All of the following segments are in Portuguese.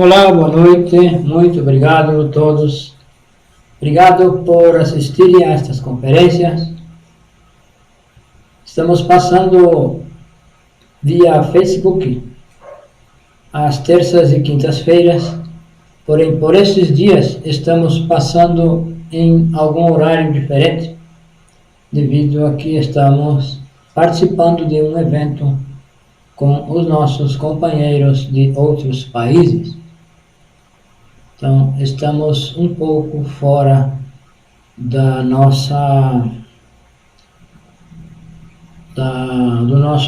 Olá, boa noite, muito obrigado a todos. Obrigado por assistirem a estas conferências. Estamos passando via Facebook às terças e quintas-feiras, porém por esses dias estamos passando em algum horário diferente, devido a que estamos participando de um evento com os nossos companheiros de outros países. Então, estamos um pouco fora do nosso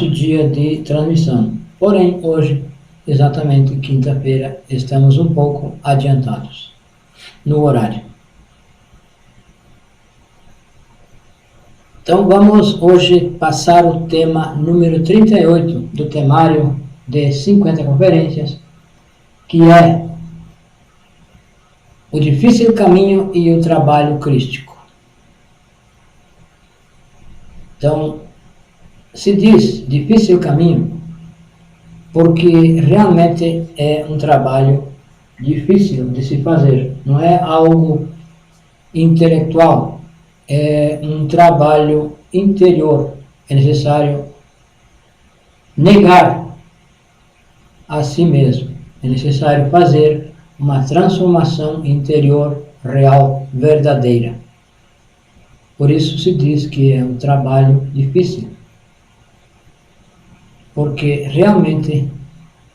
dia de transmissão. Porém, hoje, exatamente quinta-feira, estamos um pouco adiantados no horário. Então, vamos hoje passar o tema número 38 do temário de 50 conferências, que é o difícil caminho e o trabalho crístico. Então, se diz difícil caminho porque realmente é um trabalho difícil de se fazer. Não é algo intelectual, é um trabalho interior. É necessário negar a si mesmo. É necessário fazer uma transformação interior real, verdadeira. Por isso se diz que é um trabalho difícil, porque realmente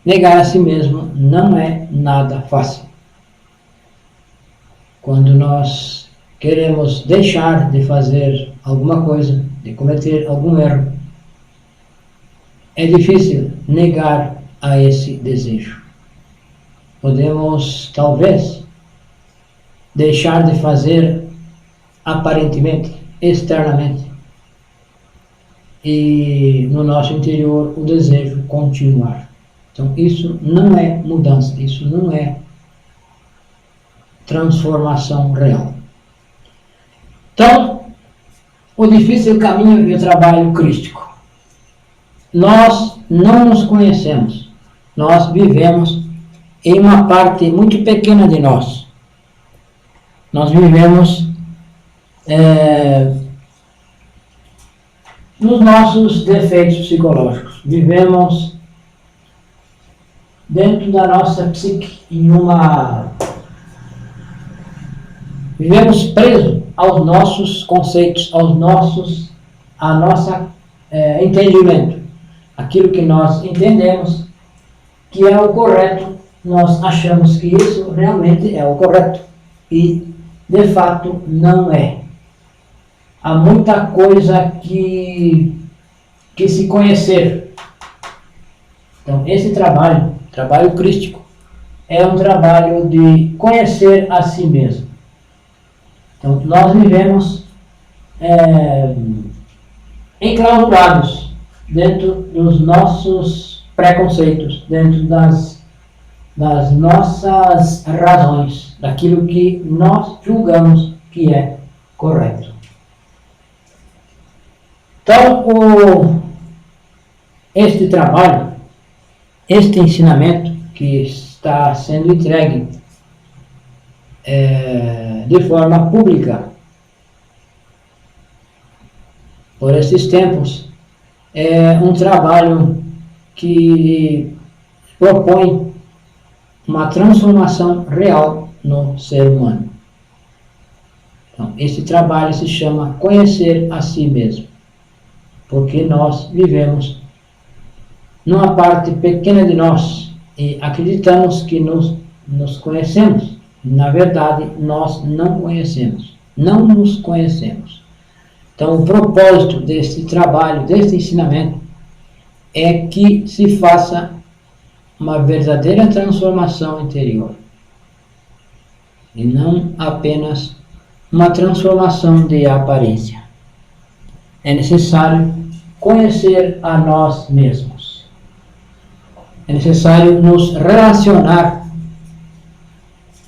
negar a si mesmo não é nada fácil. Quando nós queremos deixar de fazer alguma coisa, de cometer algum erro, é difícil negar a esse desejo. Podemos, talvez, deixar de fazer aparentemente, externamente, e no nosso interior o desejo continuar. Então isso não é mudança, isso não é transformação real. Então, o difícil caminho e o trabalho crístico. Nós não nos conhecemos, nós vivemos em uma parte muito pequena de nós. Nós vivemos nos nossos defeitos psicológicos. Vivemos dentro da nossa psique vivemos presos aos nossos conceitos, ao nosso entendimento. Aquilo que nós entendemos que é o correto, nós achamos que isso realmente é o correto. E, de fato, não é. Há muita coisa que se conhecer. Então, esse trabalho crístico, é um trabalho de conhecer a si mesmo. Então, nós vivemos enclausurados dentro dos nossos preconceitos, dentro das nossas razões, daquilo que nós julgamos que é correto. Então, este trabalho, este ensinamento que está sendo entregue de forma pública por esses tempos, é um trabalho que propõe uma transformação real no ser humano. Então, esse trabalho se chama conhecer a si mesmo, porque nós vivemos numa parte pequena de nós e acreditamos que nos conhecemos. Na verdade, nós não conhecemos, não nos conhecemos. Então, o propósito deste trabalho, deste ensinamento, é que se faça uma verdadeira transformação interior e não apenas uma transformação de aparência. É necessário conhecer a nós mesmos. É necessário nos relacionar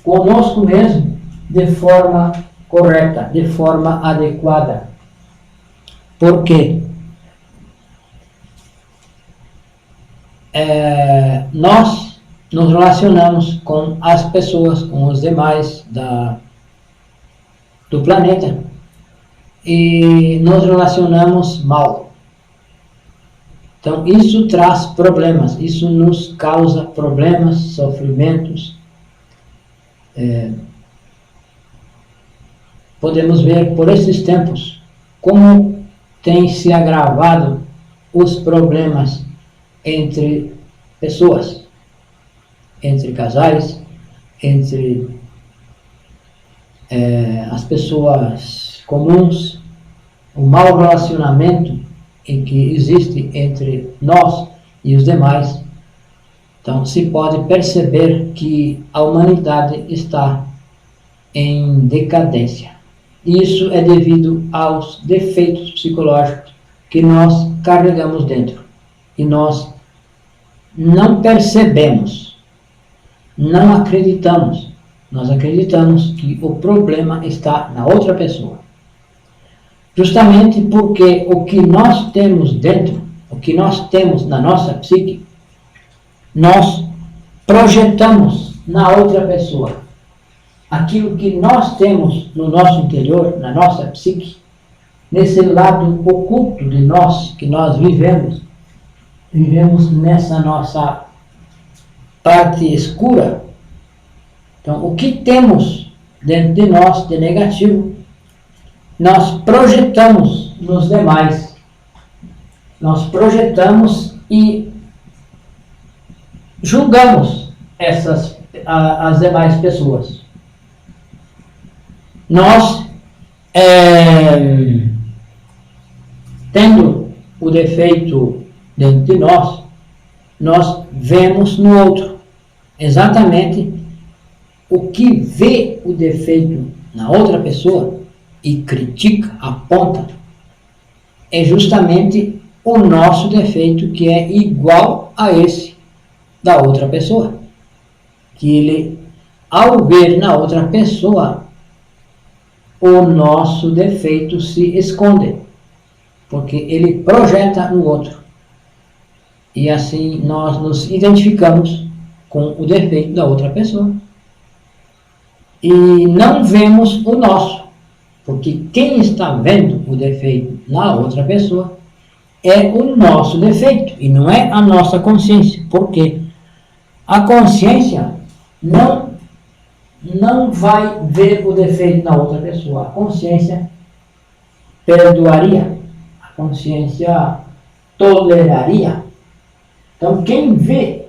conosco mesmo de forma correta, de forma adequada. Por quê? Nós nos relacionamos com as pessoas, com os demais do planeta e nos relacionamos mal. Então isso traz problemas, isso nos causa problemas, sofrimentos. Podemos ver por esses tempos como tem se agravado os problemas entre pessoas, entre casais, entre as pessoas comuns, o mau relacionamento em que existe entre nós e os demais. Então se pode perceber que a humanidade está em decadência. Isso é devido aos defeitos psicológicos que nós carregamos dentro e nós não percebemos, não acreditamos. Nós acreditamos que o problema está na outra pessoa. Justamente porque o que nós temos dentro, o que nós temos na nossa psique, nós projetamos na outra pessoa. Aquilo que nós temos no nosso interior, na nossa psique, nesse lado oculto de nós, que nós vivemos nessa nossa parte escura. Então, o que temos dentro de nós de negativo, nós projetamos nos demais. Nós projetamos e julgamos as demais pessoas. Nós, tendo o defeito dentro de nós, nós vemos no outro exatamente o que vê o defeito na outra pessoa e critica, aponta, é justamente o nosso defeito, que é igual a esse da outra pessoa. Que ele, ao ver na outra pessoa, o nosso defeito se esconde, porque ele projeta no outro. E assim nós nos identificamos com o defeito da outra pessoa e não vemos o nosso, porque quem está vendo o defeito na outra pessoa é o nosso defeito e não é a nossa consciência, porque a consciência não vai ver o defeito na outra pessoa. A consciência perdoaria, a consciência toleraria. Então, quem vê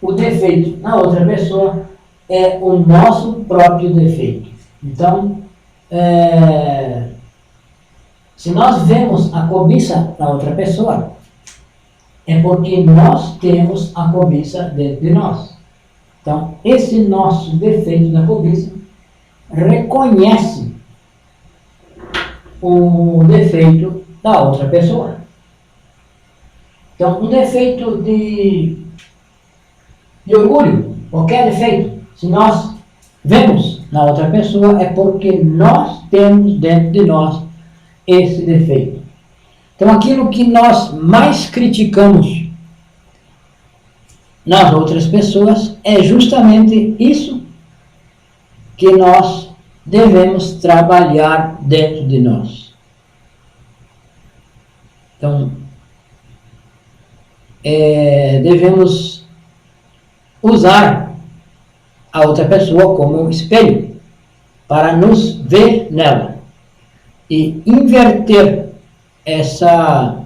o defeito na outra pessoa é o nosso próprio defeito. Então, se nós vemos a cobiça na outra pessoa, é porque nós temos a cobiça dentro de nós. Então, esse nosso defeito da cobiça reconhece o defeito da outra pessoa. Então, um defeito de orgulho, qualquer defeito, se nós vemos na outra pessoa, é porque nós temos dentro de nós esse defeito. Então, aquilo que nós mais criticamos nas outras pessoas é justamente isso que nós devemos trabalhar dentro de nós. Então, devemos usar a outra pessoa como um espelho para nos ver nela e inverter essa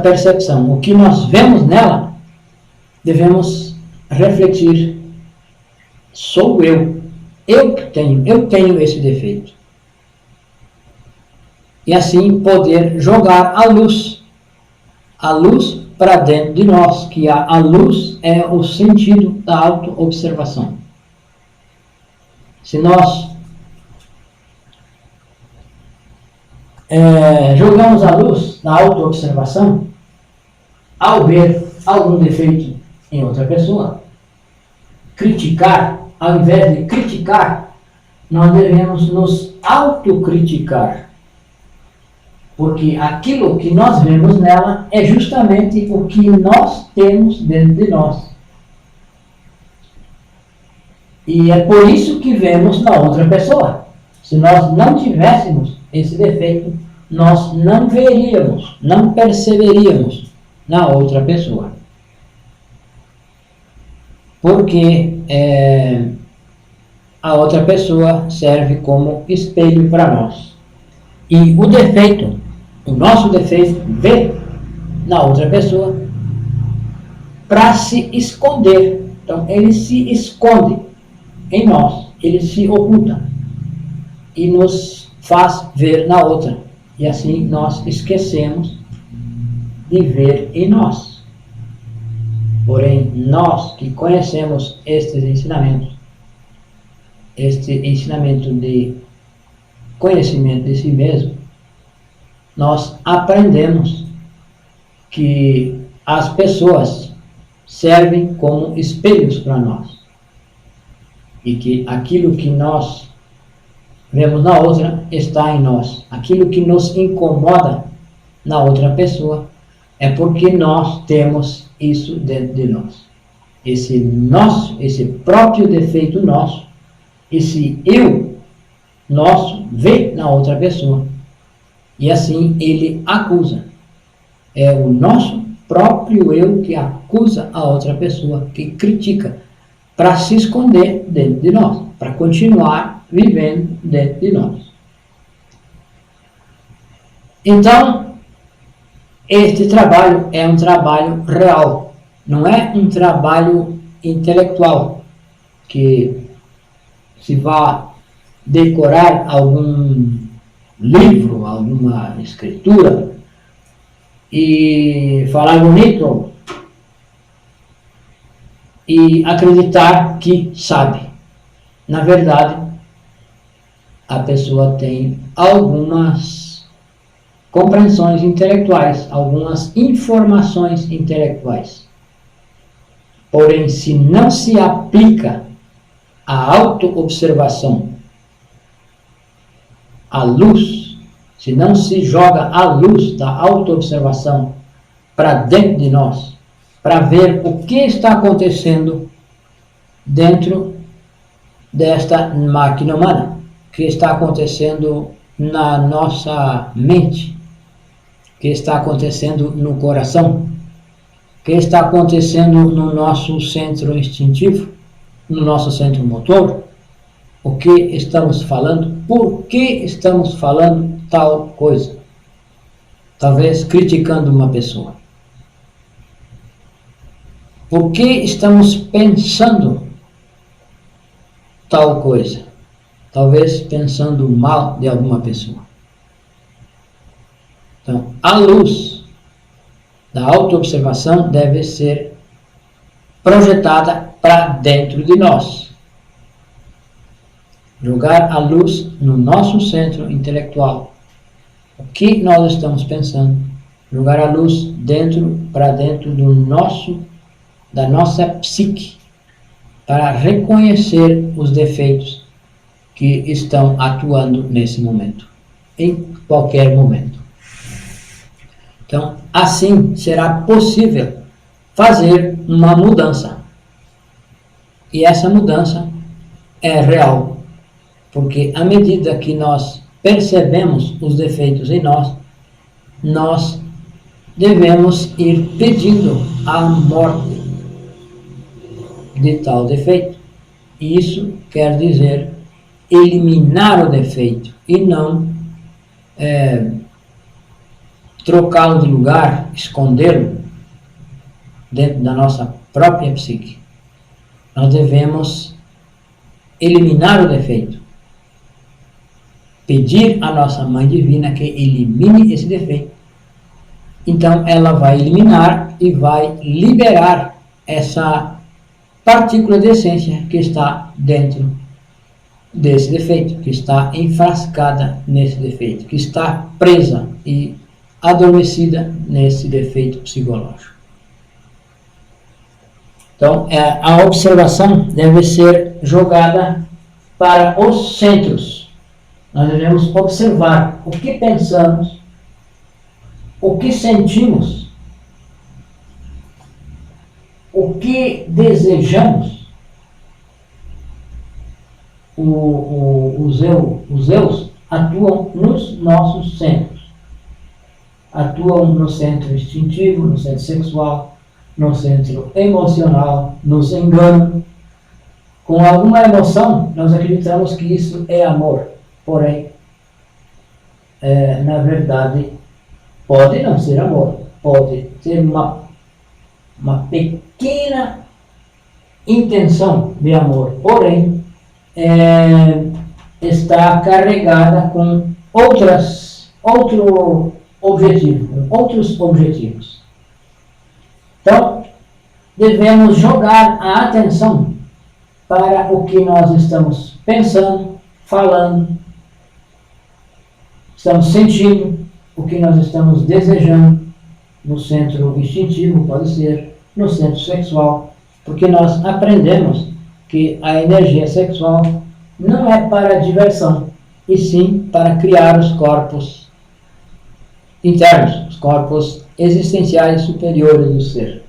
percepção. O que nós vemos nela, devemos refletir: sou eu tenho esse defeito. E assim poder jogar a luz para dentro de nós, que a luz é o sentido da auto-observação. Se nós jogamos a luz da auto-observação, ao ver algum defeito em outra pessoa, criticar, ao invés de criticar, nós devemos nos autocriticar. Porque aquilo que nós vemos nela é justamente o que nós temos dentro de nós. E é por isso que vemos na outra pessoa. Se nós não tivéssemos esse defeito, nós não veríamos, não perceberíamos na outra pessoa. Porque a outra pessoa serve como espelho para nós. E o defeito, o nosso defeito, vê na outra pessoa para se esconder. Então, ele se esconde em nós, ele se oculta e nos faz ver na outra. E assim nós esquecemos de ver em nós. Porém, nós que conhecemos estes ensinamentos, este ensinamento de conhecimento de si mesmo, nós aprendemos que as pessoas servem como espelhos para nós e que aquilo que nós vemos na outra está em nós. Aquilo que nos incomoda na outra pessoa é porque nós temos isso dentro de nós. Esse próprio defeito nosso, esse eu nosso vê na outra pessoa e assim ele acusa. É o nosso próprio eu que acusa a outra pessoa, que critica, para se esconder dentro de nós, para continuar vivendo dentro de nós. Então, este trabalho é um trabalho real, não é um trabalho intelectual, que se vá decorar algum livro, alguma escritura e falar bonito e acreditar que sabe. Na verdade, a pessoa tem algumas compreensões intelectuais, algumas informações intelectuais. Porém, se não se aplica a autoobservação, a luz, se não se joga a luz da autoobservação para dentro de nós, para ver o que está acontecendo dentro desta máquina humana, o que está acontecendo na nossa mente, o que está acontecendo no coração, o que está acontecendo no nosso centro instintivo, no nosso centro motor, o que estamos falando, por que estamos falando tal coisa. Talvez criticando uma pessoa. Por que estamos pensando tal coisa? Talvez pensando mal de alguma pessoa. Então, a luz da autoobservação deve ser projetada para dentro de nós. Jogar a luz no nosso centro intelectual. O que nós estamos pensando? Jogar a luz para dentro da nossa psique, para reconhecer os defeitos que estão atuando nesse momento, em qualquer momento. Então, assim será possível fazer uma mudança. E essa mudança é real, porque à medida que nós percebemos os defeitos em nós, nós devemos ir pedindo a morte de tal defeito. E isso quer dizer eliminar o defeito e não trocá-lo de lugar, escondê-lo dentro da nossa própria psique. Nós devemos eliminar o defeito. Pedir à nossa Mãe Divina que elimine esse defeito. Então ela vai eliminar e vai liberar essa partícula de essência que está dentro desse defeito, que está enfrascada nesse defeito, que está presa e adormecida nesse defeito psicológico. Então, a observação deve ser jogada para os centros. Nós devemos observar o que pensamos, o que sentimos, o que desejamos os eus atuam nos nossos centros. Atuam no centro instintivo, no centro sexual, no centro emocional, nos enganam. Com alguma emoção, nós acreditamos que isso é amor. Porém, na verdade, pode não ser amor. Pode ter uma pequena intenção de amor. Porém, está carregada com outros objetivos. Então, devemos jogar a atenção para o que nós estamos pensando, falando, estamos sentindo, o que nós estamos desejando, no centro instintivo, pode ser, no centro sexual, porque nós aprendemos que a energia sexual não é para diversão, e sim para criar os corpos internos, os corpos existenciais superiores do ser.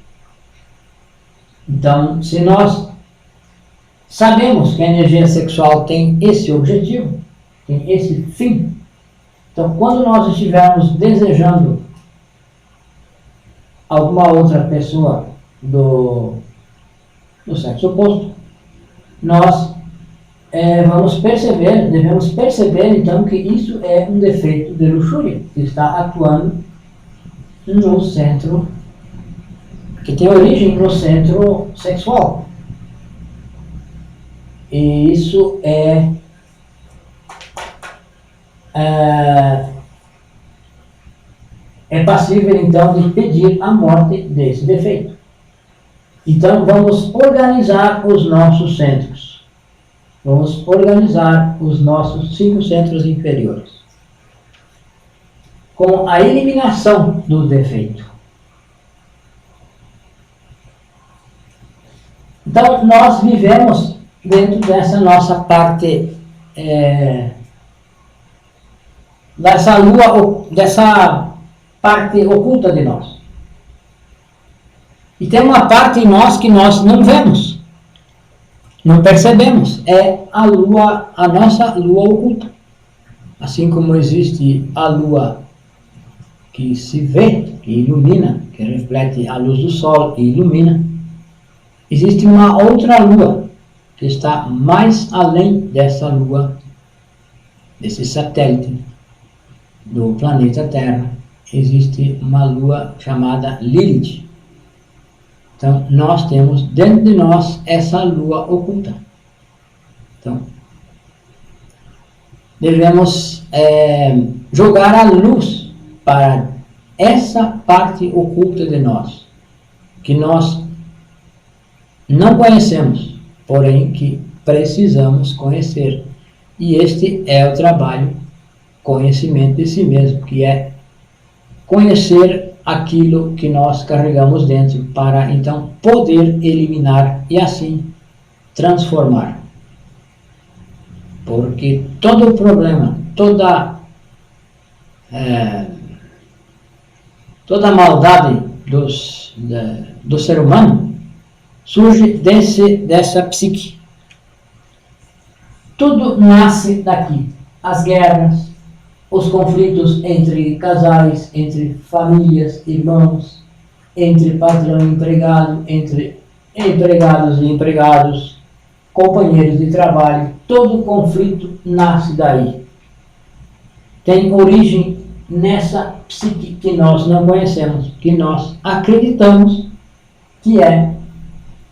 Então, se nós sabemos que a energia sexual tem esse objetivo, tem esse fim, então quando nós estivermos desejando alguma outra pessoa do sexo oposto, nós devemos perceber então que isso é um defeito de luxúria, que está atuando no centro, que tem origem no centro sexual. E isso é passível então de pedir a morte desse defeito. Então vamos organizar os nossos centros. Vamos organizar os nossos 5 centros inferiores com a eliminação do defeito. Então nós vivemos dentro dessa nossa parte, dessa parte oculta de nós. E tem uma parte em nós que nós não vemos, não percebemos. É a lua, a nossa lua oculta. Assim como existe a lua que se vê, que ilumina, que reflete a luz do sol e ilumina, existe uma outra lua que está mais além dessa lua, desse satélite do planeta Terra. Existe uma lua chamada Lilith. Então, nós temos dentro de nós essa lua oculta. Então, devemos jogar a luz para essa parte oculta de nós, que nós não conhecemos, porém que precisamos conhecer. E este é o trabalho, conhecimento de si mesmo, que é conhecer aquilo que nós carregamos dentro, para então poder eliminar e assim transformar. Porque todo o problema, toda a maldade do ser humano surge dessa psique. Tudo nasce daqui. As guerras, os conflitos entre casais, entre famílias, irmãos, entre patrão e empregado, entre empregados e empregados, companheiros de trabalho, todo conflito nasce daí. Tem origem nessa psique que nós não conhecemos, que nós acreditamos que é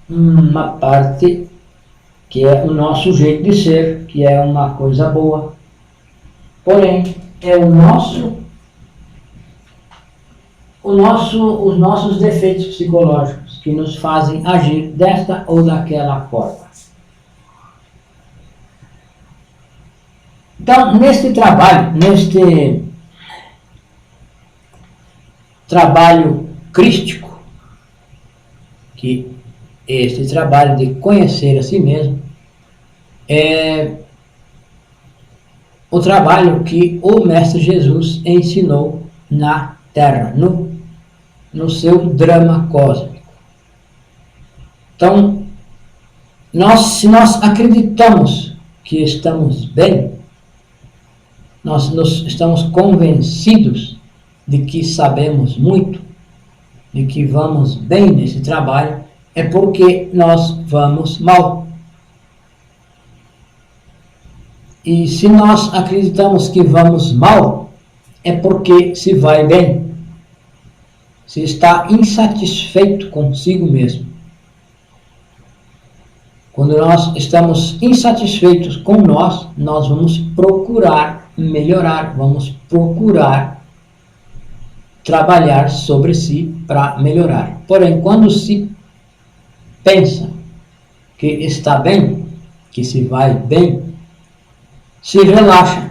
uma parte, que é o nosso jeito de ser, que é uma coisa boa. Porém, é os nossos defeitos psicológicos que nos fazem agir desta ou daquela forma. Então, neste trabalho crístico, que este trabalho de conhecer a si mesmo, é o trabalho que o Mestre Jesus ensinou na Terra, no seu drama cósmico. Então, se nós acreditamos que estamos bem, nós estamos convencidos de que sabemos muito, de que vamos bem nesse trabalho, é porque nós vamos mal. E se nós acreditamos que vamos mal, é porque se vai bem. Se está insatisfeito consigo mesmo. Quando nós estamos insatisfeitos com nós vamos procurar melhorar, vamos procurar trabalhar sobre si para melhorar. Porém, quando se pensa que está bem, que se vai bem, se relaxa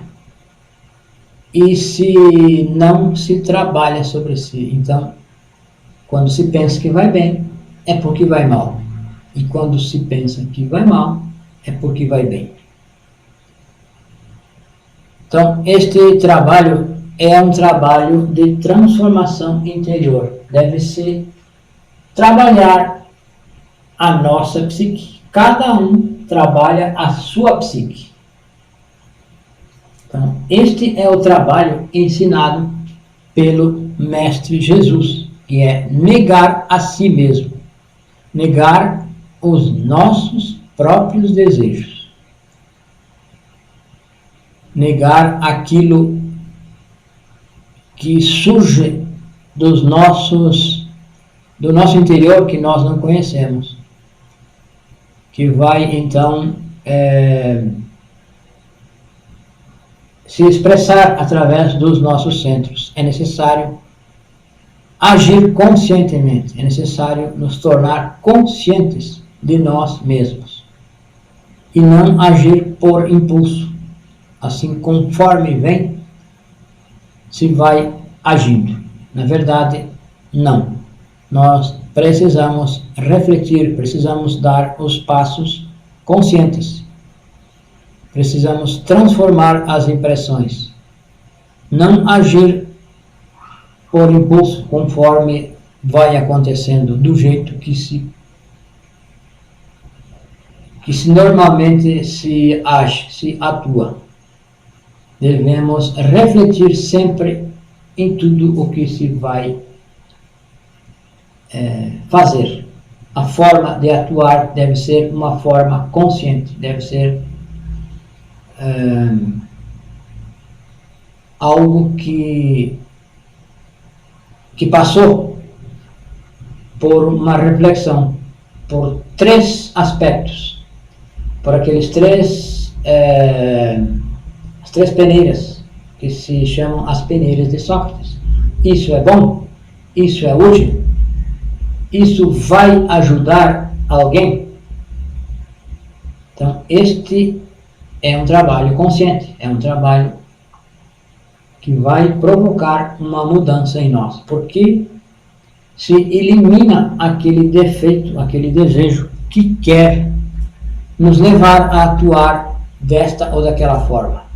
e se não se trabalha sobre si. Então, quando se pensa que vai bem, é porque vai mal. E quando se pensa que vai mal, é porque vai bem. Então, este trabalho é um trabalho de transformação interior. Deve-se trabalhar a nossa psique. Cada um trabalha a sua psique. Então, este é o trabalho ensinado pelo Mestre Jesus, que é negar a si mesmo, negar os nossos próprios desejos, negar aquilo que surge do nosso interior que nós não conhecemos, que vai então se expressar através dos nossos centros. É necessário agir conscientemente, é necessário nos tornar conscientes de nós mesmos e não agir por impulso. Assim, conforme vem, se vai agindo. Na verdade, não. Nós precisamos refletir, precisamos dar os passos conscientes. Precisamos transformar as impressões. Não agir por impulso, conforme vai acontecendo, do jeito que se normalmente se age, se atua. Devemos refletir sempre em tudo o que se vai fazer. A forma de atuar deve ser uma forma consciente, deve ser algo que passou por uma reflexão, por 3 aspectos, por aqueles 3 as 3 peneiras, que se chamam as peneiras de Sócrates. Isso é bom? Isso é útil? Isso vai ajudar alguém? Então, este é um trabalho consciente, é um trabalho que vai provocar uma mudança em nós, porque se elimina aquele defeito, aquele desejo que quer nos levar a atuar desta ou daquela forma.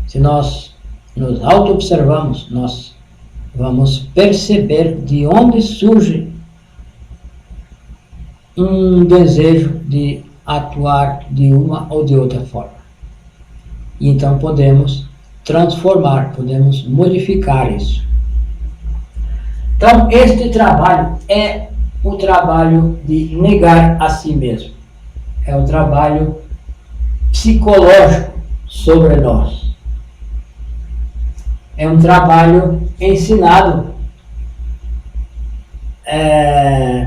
Se nós nos auto-observamos, nós vamos perceber de onde surge um desejo de atuar de uma ou de outra forma. E então podemos transformar, podemos modificar isso. Então, este trabalho é o trabalho de negar a si mesmo. É o trabalho psicológico sobre nós. É um trabalho ensinado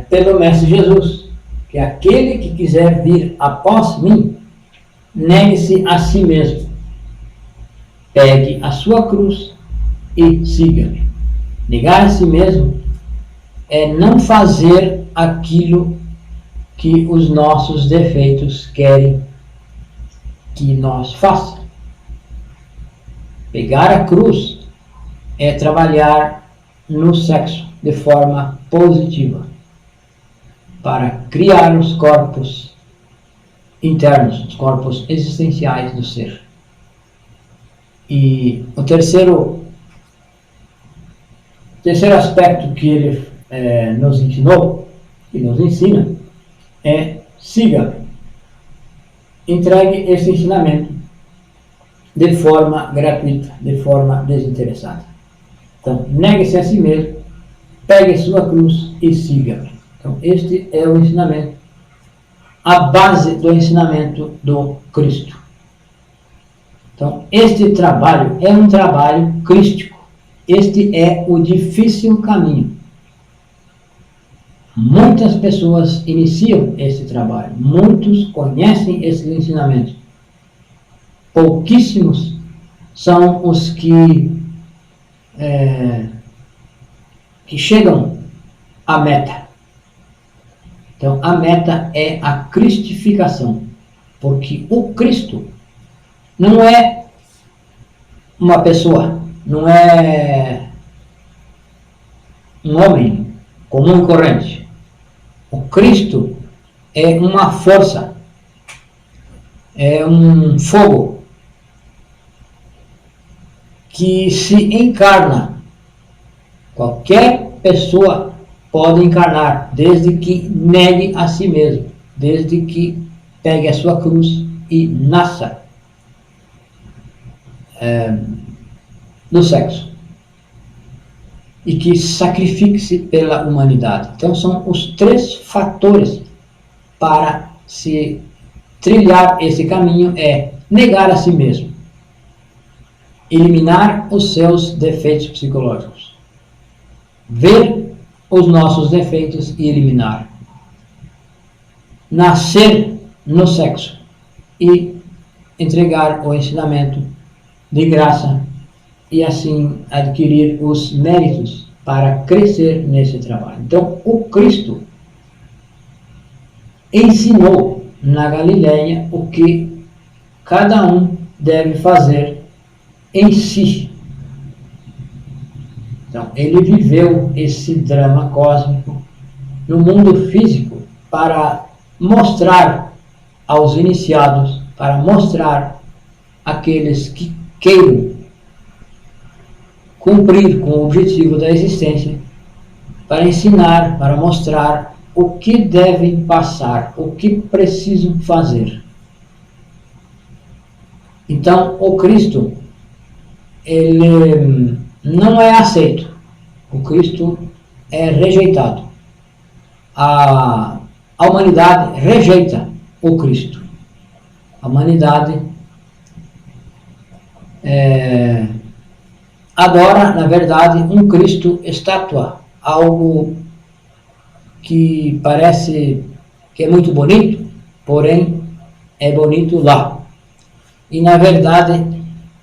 pelo Mestre Jesus, que aquele que quiser vir após mim, negue-se a si mesmo. Pegue a sua cruz e siga-me. Negar a si mesmo é não fazer aquilo que os nossos defeitos querem que nós façamos. Pegar a cruz é trabalhar no sexo de forma positiva para criar os corpos internos, os corpos existenciais do ser. E o terceiro aspecto que ele nos ensinou, que nos ensina, é siga-me. entregue esse ensinamento de forma gratuita, de forma desinteressada. Então, negue-se a si mesmo, pegue sua cruz e siga-me. Então, este é o ensinamento, a base do ensinamento do Cristo. Então, este trabalho é um trabalho crístico. Este é o difícil caminho. Muitas pessoas iniciam esse trabalho, muitos conhecem esses ensinamentos. Pouquíssimos são os que chegam à meta. Então, a meta é a cristificação, porque o Cristo não é uma pessoa, não é um homem comum e corrente. O Cristo é uma força, é um fogo que se encarna. Qualquer pessoa pode encarnar, desde que negue a si mesmo, desde que pegue a sua cruz e nasça do sexo e que sacrifique-se pela humanidade. Então são os 3 fatores para se trilhar esse caminho: é negar a si mesmo, eliminar os seus defeitos psicológicos, ver os nossos defeitos e eliminar, nascer no sexo e entregar o ensinamento de graça e assim adquirir os méritos para crescer nesse trabalho. Então, o Cristo ensinou na Galileia o que cada um deve fazer em si. Então, ele viveu esse drama cósmico no mundo físico para mostrar aos iniciados, para mostrar àqueles que queiram cumprir com o objetivo da existência, para ensinar, para mostrar o que devem passar, o que precisam fazer. Então, o Cristo, ele não é aceito. O Cristo é rejeitado. A humanidade rejeita o Cristo. A humanidade adora, na verdade, um Cristo estátua, algo que parece que é muito bonito, porém é bonito lá. E, na verdade,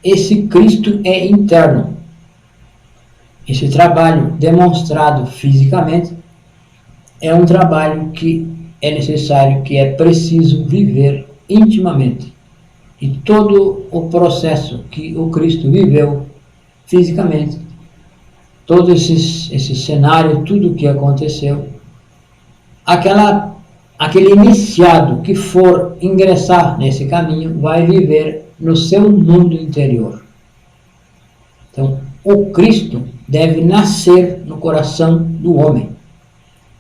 esse Cristo é interno. Esse trabalho demonstrado fisicamente é um trabalho que é necessário, que é preciso viver intimamente. E todo o processo que o Cristo viveu fisicamente, todo esse cenário, tudo o que aconteceu, aquele iniciado que for ingressar nesse caminho vai viver no seu mundo interior. Então, o Cristo deve nascer no coração do homem.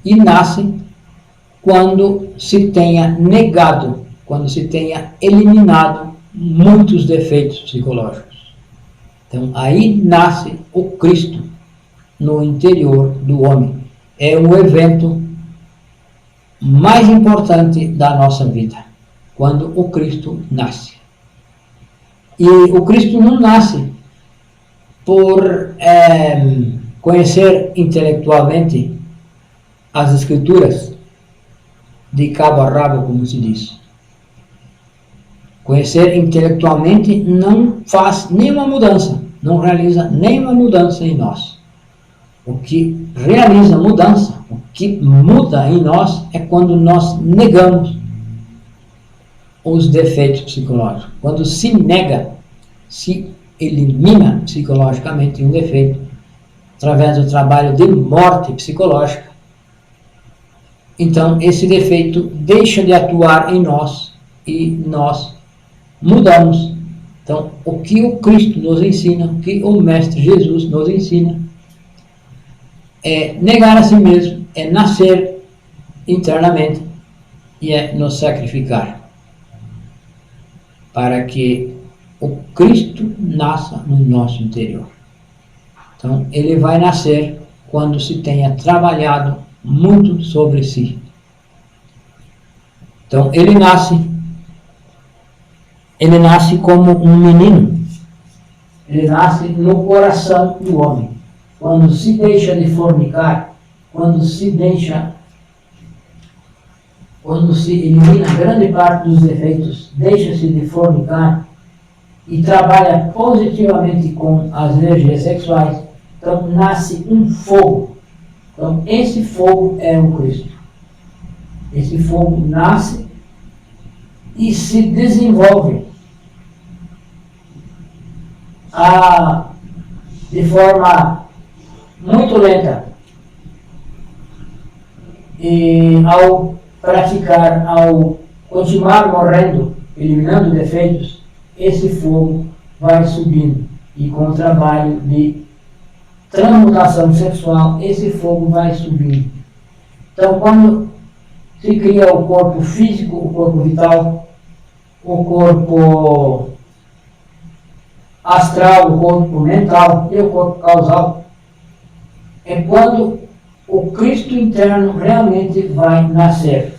E nasce quando se tenha negado, quando se tenha eliminado muitos defeitos psicológicos. Então, aí nasce o Cristo no interior do homem. É o evento mais importante da nossa vida, quando o Cristo nasce. E o Cristo não nasce por conhecer intelectualmente as Escrituras de cabo a rabo, como se diz. Conhecer intelectualmente não faz nenhuma mudança, não realiza nenhuma mudança em nós. O que realiza mudança, o que muda em nós é quando nós negamos os defeitos psicológicos. Quando se nega, se elimina psicologicamente um defeito, através do trabalho de morte psicológica, então esse defeito deixa de atuar em nós e nós mudamos. Então, o que o Cristo nos ensina, o que o Mestre Jesus nos ensina, é negar a si mesmo, é nascer internamente e é nos sacrificar. para que o Cristo nasça no nosso interior. Então, ele vai nascer quando se tenha trabalhado muito sobre si. Então, ele nasce como um menino. Ele nasce no coração do homem. Quando se deixa de fornicar, quando se elimina grande parte dos defeitos, deixa-se de fornicar e trabalha positivamente com as energias sexuais, então nasce um fogo. Então esse fogo é o Cristo. Esse fogo nasce e se desenvolve de forma muito lenta. E ao continuar morrendo, eliminando defeitos, esse fogo vai subindo. E com o trabalho de transmutação sexual, esse fogo vai subindo. Então, quando se cria o corpo físico, o corpo vital, o corpo astral, o corpo mental e o corpo causal, é quando o Cristo interno realmente vai nascer.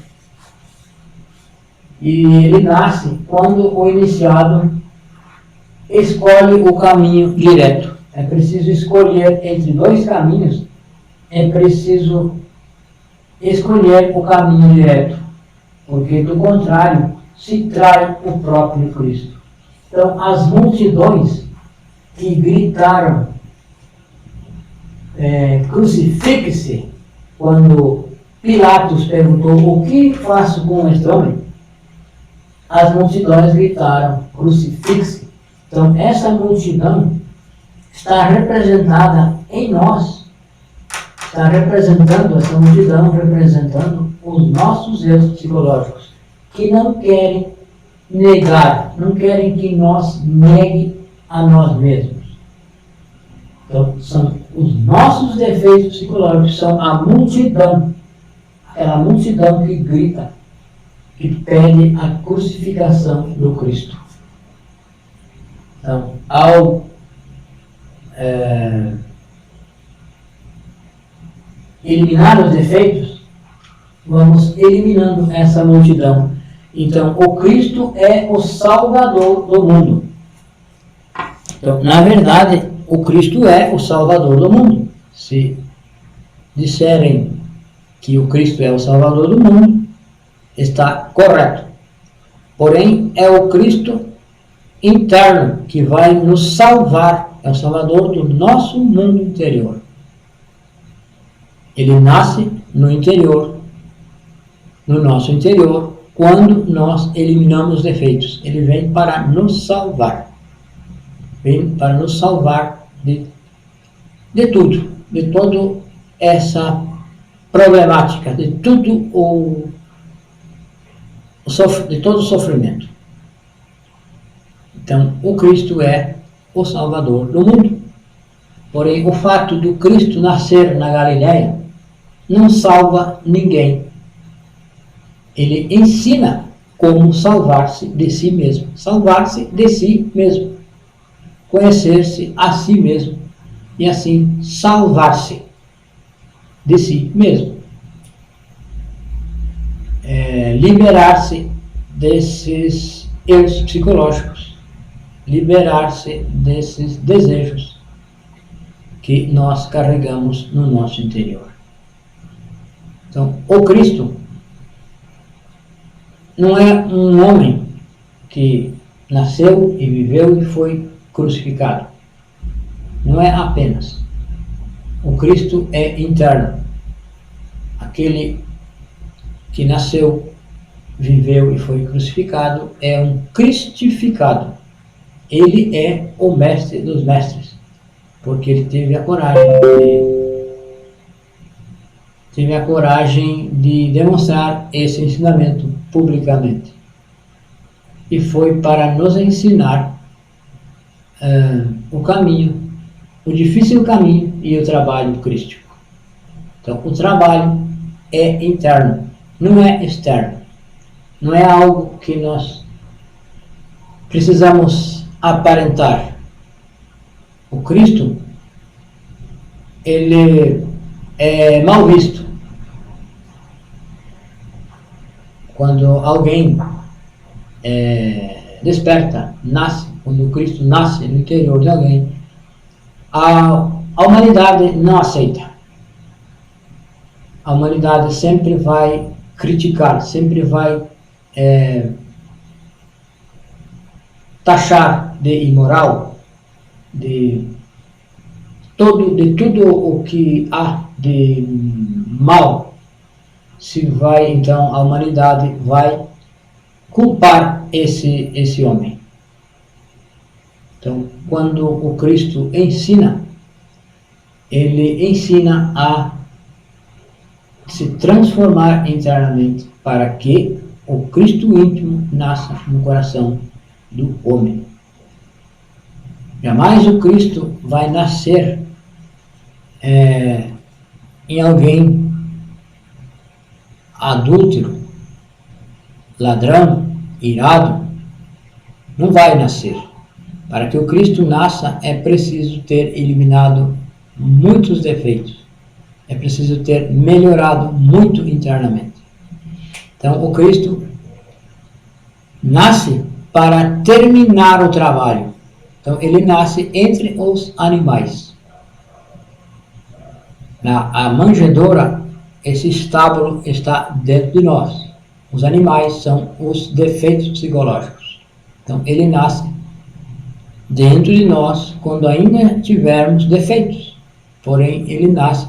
E ele nasce quando o iniciado escolhe o caminho direto. É preciso escolher entre dois caminhos, é preciso escolher o caminho direto, porque do contrário se trai o próprio Cristo. Então as multidões que gritaram crucifique-se, quando Pilatos perguntou: o que faço com este homem? As multidões gritaram: crucifique-se. Então essa multidão está representada em nós, está representando essa multidão, representando os nossos erros psicológicos, que não querem negar, não querem que nós negue a nós mesmos. Então, são os nossos defeitos psicológicos, são a multidão, aquela multidão que grita, que pede a crucificação do Cristo. Então, ao eliminar os defeitos, vamos eliminando essa multidão. Então, o Cristo é o Salvador do mundo. Então, na verdade, o Cristo é o Salvador do mundo. Se disserem que o Cristo é o Salvador do mundo, está correto. Porém, é o Cristo interno que vai nos salvar, é o Salvador do nosso mundo interior. Ele nasce no interior, no nosso interior, quando nós eliminamos defeitos. Ele vem para nos salvar. Vem para nos salvar de tudo, de toda essa problemática, de todo o sofrimento. Então, o Cristo é o Salvador do mundo. Porém, o fato do Cristo nascer na Galileia não salva ninguém. Ele ensina como salvar-se de si mesmo. Salvar-se de si mesmo. Conhecer-se a si mesmo. E assim salvar-se de si mesmo. Liberar-se desses erros psicológicos. Liberar-se desses desejos que nós carregamos no nosso interior. Então, o Cristo não é um homem que nasceu e viveu e foi crucificado. Não é apenas. O Cristo é interno. Aquele que nasceu, viveu e foi crucificado é um cristificado. Ele é o mestre dos mestres, porque ele teve a coragem de demonstrar esse ensinamento publicamente. E foi para nos ensinar o caminho, o difícil caminho e o trabalho crístico. Então, o trabalho é interno, não é externo. Não é algo que nós precisamos aparentar. O Cristo, ele é mal visto quando alguém desperta, nasce, quando o Cristo nasce no interior de alguém, a humanidade não aceita. A humanidade sempre vai criticar, sempre vai taxar de imoral, de tudo o que há de mal. Então a humanidade vai culpar esse homem. Então, quando o Cristo ensina, ele ensina a se transformar internamente para que o Cristo íntimo nasça no coração do homem. Jamais o Cristo vai nascer em alguém adúltero, ladrão, irado. Não vai nascer. Para que o Cristo nasça, é preciso ter eliminado muitos defeitos. É preciso ter melhorado muito internamente. Então, o Cristo nasce para terminar o trabalho. Então, ele nasce entre os animais. A manjedoura, esse estábulo está dentro de nós. Os animais são os defeitos psicológicos. Então, ele nasce dentro de nós quando ainda tivermos defeitos. Porém, ele nasce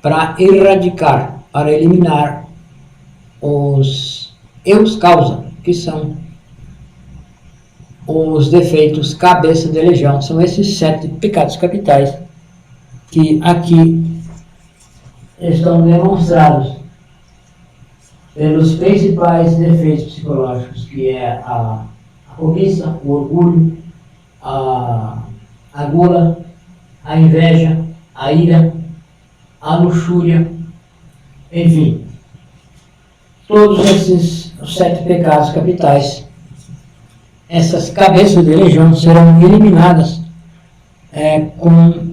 para erradicar, para eliminar os eus causa, que são os defeitos cabeça de legião. São esses 7 pecados capitais que aqui estão demonstrados pelos principais defeitos psicológicos, que é a cobiça, o orgulho, a gula, a inveja, a ira, a luxúria, enfim, todos esses 7 pecados capitais, essas cabeças de legião serão eliminadas com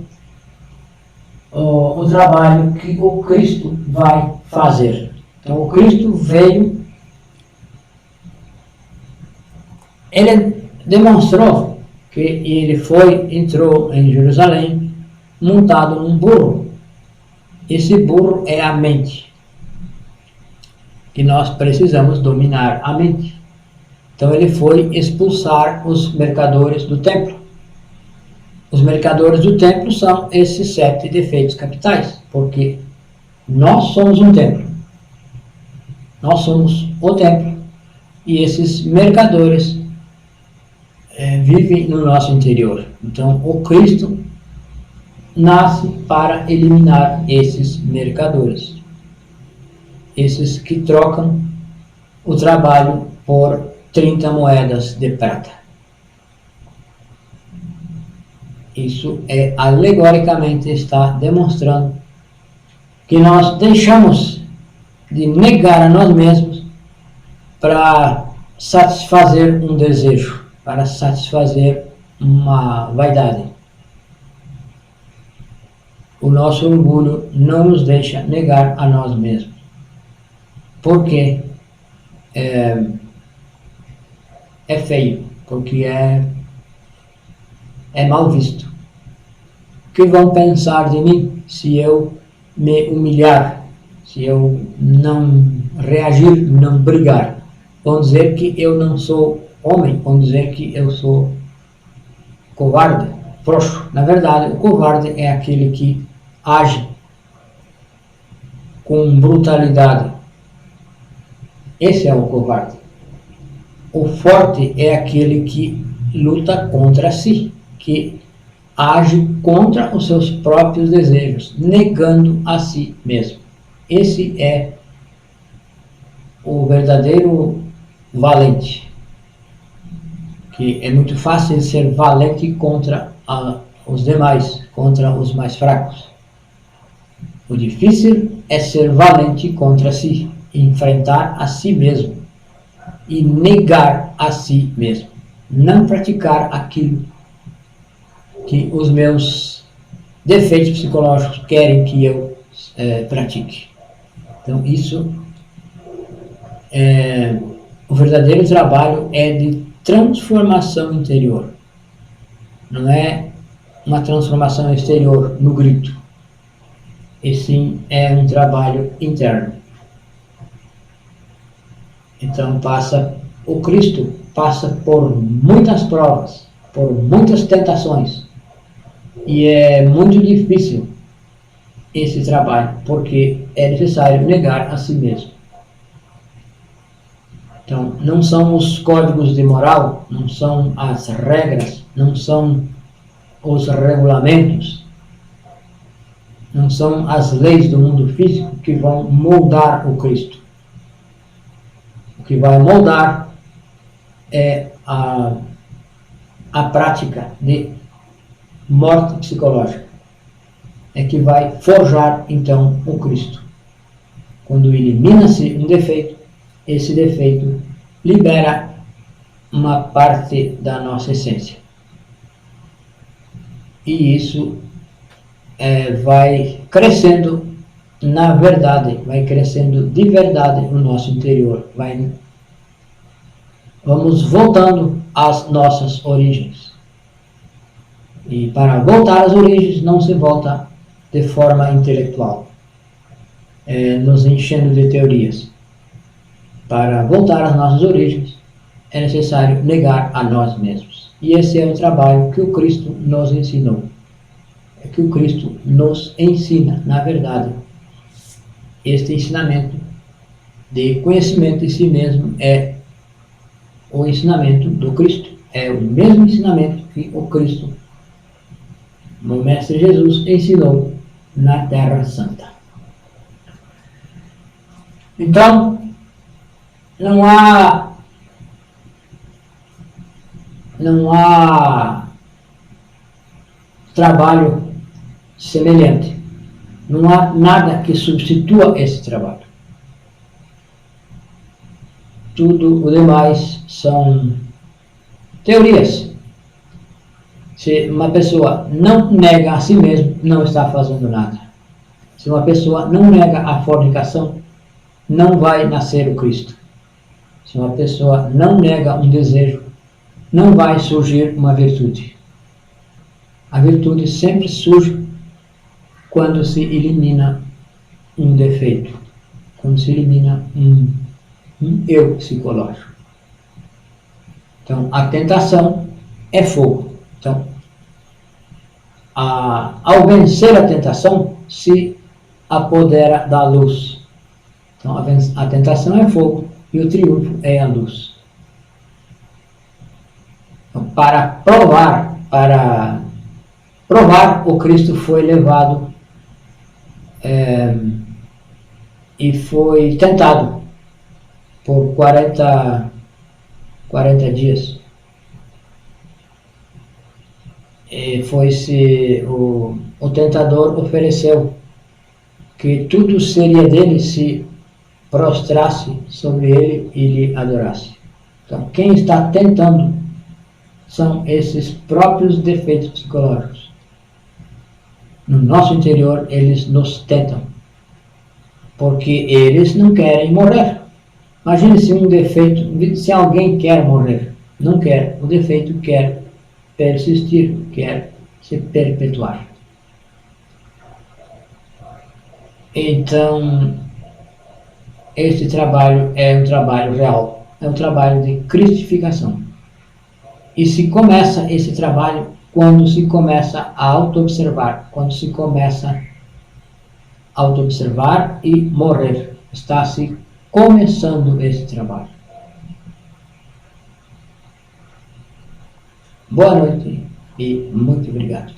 o trabalho que o Cristo vai fazer. Então, o Cristo veio, ele demonstrou que ele entrou em Jerusalém montado num burro. Esse burro é a mente, que nós precisamos dominar a mente. Então ele foi expulsar os mercadores do templo. Os mercadores do templo são esses 7 defeitos capitais, porque nós somos um templo. Nós somos o templo e esses mercadores vivem no nosso interior. Então o Cristo nasce para eliminar esses mercadores, esses que trocam o trabalho por 30 moedas de prata. Isso alegoricamente está demonstrando que nós deixamos de negar a nós mesmos para satisfazer um desejo, para satisfazer uma vaidade. O nosso orgulho não nos deixa negar a nós mesmos, porque é feio, porque é mal visto. O que vão pensar de mim se eu me humilhar, se eu não reagir, não brigar? Vão dizer que eu não sou homem, vão dizer que eu sou covarde, frouxo. Na verdade, o covarde é aquele que age com brutalidade. Esse é o covarde. O forte é aquele que luta contra si, que age contra os seus próprios desejos, negando a si mesmo. Esse é o verdadeiro valente. Que é muito fácil ser valente contra os demais, contra os mais fracos. O difícil é ser valente contra si, enfrentar a si mesmo e negar a si mesmo. não praticar aquilo que os meus defeitos psicológicos querem que eu pratique. Então isso o verdadeiro trabalho é de transformação interior. Não é uma transformação exterior no grito. E sim é um trabalho interno. Então o Cristo passa por muitas provas, por muitas tentações. E é muito difícil esse trabalho, porque é necessário negar a si mesmo. Então, não são os códigos de moral, não são as regras, não são os regulamentos, não são as leis do mundo físico que vão moldar o Cristo. O que vai moldar é a prática de morte psicológica. É que vai forjar, então, o Cristo. Quando elimina-se um defeito, esse defeito libera uma parte da nossa essência. E isso vai crescendo na verdade, vai crescendo de verdade no nosso interior. Vamos voltando às nossas origens. E para voltar às origens não se volta de forma intelectual, nos enchendo de teorias. Para voltar às nossas origens é necessário negar a nós mesmos. E esse é o trabalho que o Cristo nos ensinou. É que o Cristo nos ensina, na verdade. Este ensinamento de conhecimento de si mesmo é o ensinamento do Cristo. É o mesmo ensinamento que o Cristo, o Mestre Jesus, ensinou na Terra Santa. Então, não há trabalho semelhante. Não há nada que substitua esse trabalho. Tudo o demais são teorias. Se uma pessoa não nega a si mesma, não está fazendo nada. Se uma pessoa não nega a fornicação, não vai nascer o Cristo. Se uma pessoa não nega um desejo, não vai surgir uma virtude. A virtude sempre surge quando se elimina um defeito, quando se elimina um eu psicológico. Então, a tentação é fogo. Então, ao vencer a tentação, se apodera da luz. Então, a tentação é fogo e o triunfo é a luz. Então, para provar, o Cristo foi levado e foi tentado por 40 dias. E o tentador ofereceu que tudo seria dele se prostrasse sobre ele e lhe adorasse. Então, quem está tentando são esses próprios defeitos psicológicos. No nosso interior, eles nos tentam, porque eles não querem morrer. Imagine se alguém quer morrer, não quer, o defeito quer persistir, quer se perpetuar. Então, este trabalho é um trabalho real, é um trabalho de cristificação. E se começa esse trabalho quando se começa a auto-observar, quando se começa a auto-observar e morrer. Está se começando esse trabalho. Boa noite e muito obrigado.